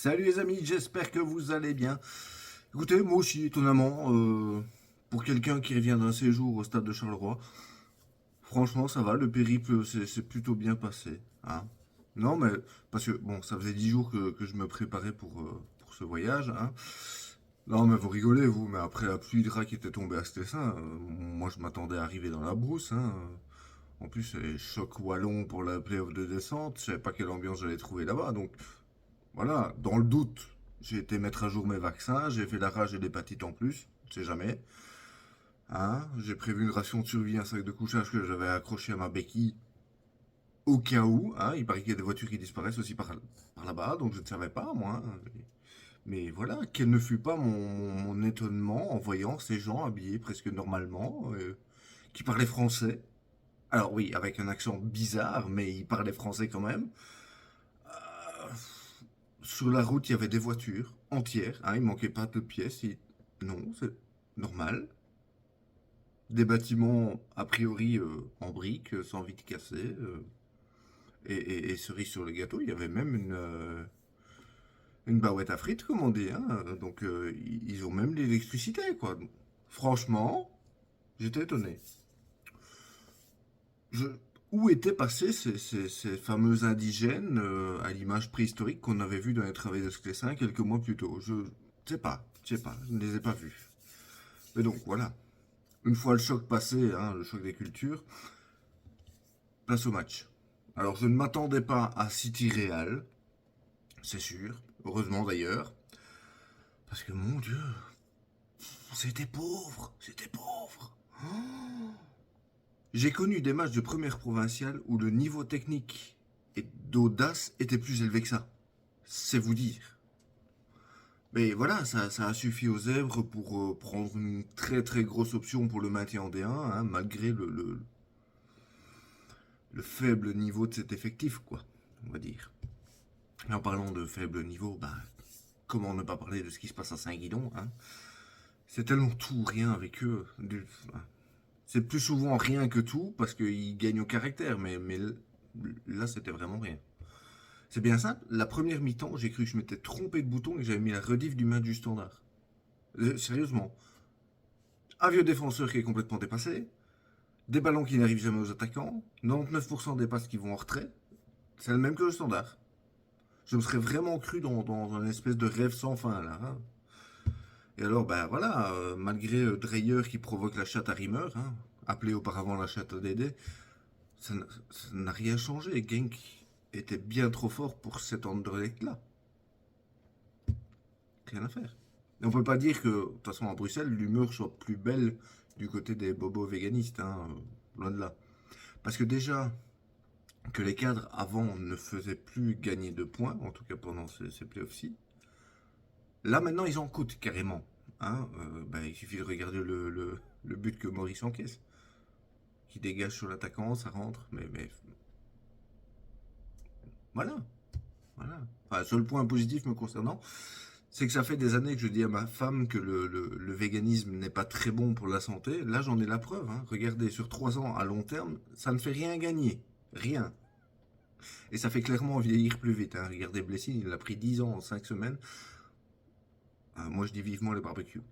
Salut les amis, j'espère que vous allez bien. Écoutez, moi aussi, étonnamment, pour quelqu'un qui revient d'un séjour au stade de Charleroi, franchement, ça va, le périple s'est plutôt bien passé. Hein. Non, mais, parce que, bon, ça faisait 10 jours que je me préparais pour ce voyage. Hein. Non, mais vous rigolez, vous, mais après la pluie de rats qui était tombée à Stessin, moi je m'attendais à arriver dans la brousse. Hein. En plus, c'est choc wallon pour la play-off de descente, je savais pas quelle ambiance j'allais trouver là-bas, donc voilà, dans le doute, j'ai été mettre à jour mes vaccins, j'ai fait la rage et l'hépatite en plus, on sait jamais. Hein, j'ai prévu une ration de survie, un sac de couchage que j'avais accroché à ma béquille au cas où. Hein, il paraît qu'il y a des voitures qui disparaissent aussi par là-bas, donc je ne savais pas, moi. Hein. Mais voilà, quel ne fut pas mon étonnement en voyant ces gens habillés presque normalement, qui parlaient français. Alors oui, avec un accent bizarre, mais ils parlaient français quand même. Sur la route, il y avait des voitures entières, hein, il manquait pas de pièces. Non, c'est normal. Des bâtiments, a priori, en briques, sans vitres cassées. Et cerise sur le gâteau, il y avait même une barouette à frites, comme on dit. Hein. Donc, ils ont même l'électricité, quoi. Franchement, j'étais étonné. Je... Où étaient passés ces fameux indigènes, à l'image préhistorique qu'on avait vu dans les travaux de Sclessin quelques mois plus tôt? Je sais pas, je ne les ai pas vus. Mais donc voilà, une fois le choc passé, hein, le choc des cultures, place au match. Alors je ne m'attendais pas à City Real, c'est sûr, heureusement d'ailleurs, parce que mon Dieu, c'était pauvre, c'était pauvre. J'ai connu des matchs de première provinciale où le niveau technique et d'audace était plus élevé que ça. C'est vous dire. Mais voilà, ça a suffi aux zèbres pour prendre une très très grosse option pour le maintien en D1, hein, malgré le faible niveau de cet effectif, quoi, on va dire. Et en parlant de faible niveau, bah, comment ne pas parler de ce qui se passe à Saint-Guidon, hein. C'est tellement tout ou rien avec eux. C'est plus souvent rien que tout, parce qu'ils gagnent au caractère, mais là, c'était vraiment rien. C'est bien simple, la première mi-temps, j'ai cru que je m'étais trompé de bouton et que j'avais mis la rediff du match du standard. Sérieusement. Un vieux défenseur qui est complètement dépassé, des ballons qui n'arrivent jamais aux attaquants, 99% des passes qui vont en retrait, c'est le même que le standard. Je me serais vraiment cru dans un espèce de rêve sans fin là. Hein. Et alors, ben voilà, malgré Dreyer qui provoque la chatte à Rimmer, hein, appelée auparavant la chatte à Dédé, ça n'a rien changé. Genk était bien trop fort pour cet Anderlecht là. Rien à faire. Et on peut pas dire que, de toute façon, à Bruxelles, l'humeur soit plus belle du côté des bobos véganistes, hein, loin de là. Parce que déjà, que les cadres avant ne faisaient plus gagner de points, en tout cas pendant ces playoffs-ci, là maintenant ils en coûtent carrément. Hein, bah, il suffit de regarder le but que Maurice encaisse, qui dégage sur l'attaquant, ça rentre, mais voilà, voilà. Enfin, seul point positif me concernant, c'est que ça fait des années que je dis à ma femme que le véganisme n'est pas très bon pour la santé. Là, j'en ai la preuve. Hein. Regardez, sur 3 ans à long terme, ça ne fait rien gagner. Rien. Et ça fait clairement vieillir plus vite. Hein. Regardez Blessing, il a pris 10 ans en 5 semaines. Moi, je dis vivement le barbecue.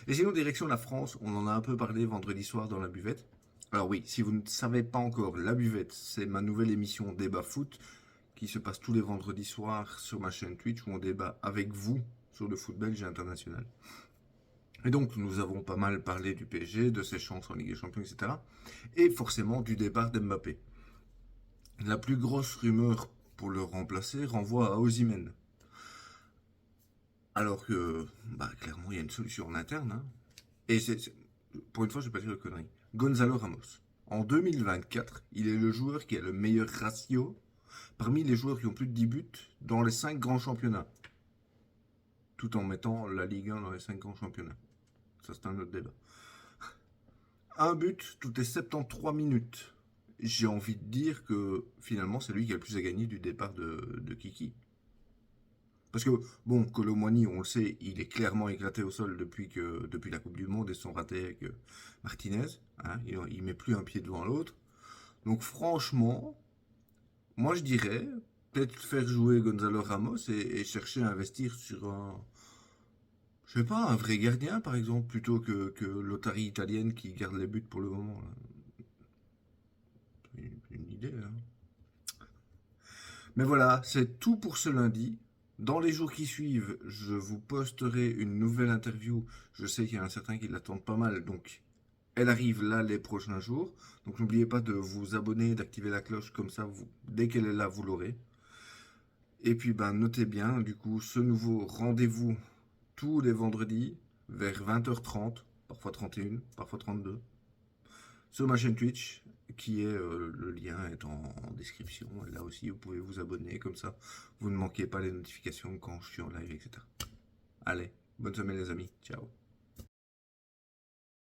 Et sinon, direction la France, on en a un peu parlé vendredi soir dans la buvette. Alors oui, si vous ne savez pas encore, la buvette, c'est ma nouvelle émission Débat Foot qui se passe tous les vendredis soirs sur ma chaîne Twitch où on débat avec vous sur le foot belge et international. Et donc, nous avons pas mal parlé du PSG, de ses chances en Ligue des Champions, etc. Et forcément du départ d'Mbappé. La plus grosse rumeur pour le remplacer renvoie à Osimhen. Alors que, bah, clairement, il y a une solution en interne. Hein. Et pour une fois, je ne vais pas dire de conneries. Gonzalo Ramos. En 2024, il est le joueur qui a le meilleur ratio parmi les joueurs qui ont plus de 10 buts dans les 5 grands championnats. Tout en mettant la Ligue 1 dans les 5 grands championnats. Ça, c'est un autre débat. Un but toutes les 73 minutes. J'ai envie de dire que finalement, c'est lui qui a le plus à gagner du départ de Kiki. Parce que, bon, Colomwani, on le sait, il est clairement éclaté au sol depuis la Coupe du Monde et son raté avec Martinez. Hein, il met plus un pied devant l'autre. Donc franchement, moi je dirais, peut-être faire jouer Gonzalo Ramos et chercher à investir sur un, je sais pas, un vrai gardien par exemple, plutôt que l'otarie italienne qui garde les buts pour le moment, là. C'est une idée, hein. Mais voilà, c'est tout pour ce lundi. Dans les jours qui suivent, je vous posterai une nouvelle interview. Je sais qu'il y en a certains qui l'attendent pas mal, donc elle arrive là les prochains jours. Donc n'oubliez pas de vous abonner, d'activer la cloche, comme ça, dès qu'elle est là, vous l'aurez. Et puis ben notez bien, du coup, ce nouveau rendez-vous tous les vendredis vers 20h30, parfois 31, parfois 32, sur ma chaîne Twitch, qui est, le lien est en description. Et là aussi, vous pouvez vous abonner, comme ça, vous ne manquez pas les notifications quand je suis en live, etc. Allez, bonne semaine les amis, ciao.